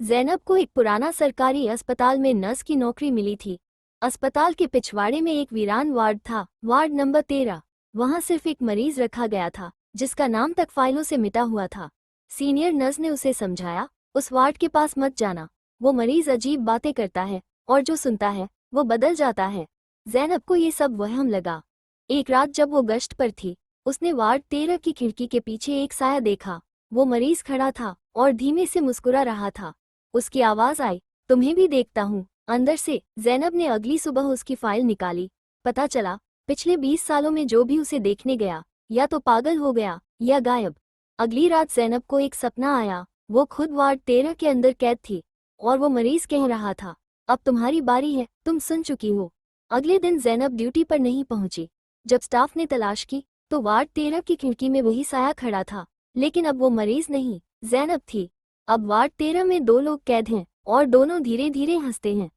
ज़ैनब को एक पुराना सरकारी अस्पताल में नर्स की नौकरी मिली थी। अस्पताल के पिछवाड़े में एक वीरान वार्ड था, वार्ड नंबर 13। वहाँ सिर्फ एक मरीज रखा गया था जिसका नाम तक फाइलों से मिटा हुआ था। सीनियर नर्स ने उसे समझाया, उस वार्ड के पास मत जाना, वो मरीज अजीब बातें करता है और जो सुनता है वो बदल जाता है। ज़ैनब को ये सब वहम लगा। एक रात जब वो गश्त पर थी, उसने वार्ड 13 की खिड़की के पीछे एक साया देखा। वो मरीज खड़ा था और धीमे से मुस्कुरा रहा था। उसकी आवाज आई, तुम्हें भी देखता हूँ। अंदर से ज़ैनब ने अगली सुबह उसकी फाइल निकाली। पता चला, पिछले 20 सालों में जो भी उसे देखने गया या तो पागल हो गया या गायब। अगली रात ज़ैनब को एक सपना आया। वो खुद वार्ड 13 के अंदर कैद थी और वो मरीज कह रहा था, अब तुम्हारी बारी है, तुम सुन चुकी हो। अगले दिन ज़ैनब ड्यूटी पर नहीं पहुंची। जब स्टाफ ने तलाश की तो वार्ड 13 की खिड़की में वही साया खड़ा था, लेकिन अब वो मरीज नहीं, ज़ैनब थी। अब वार्ड 13 में दो लोग कैद हैं और दोनों धीरे धीरे हंसते हैं।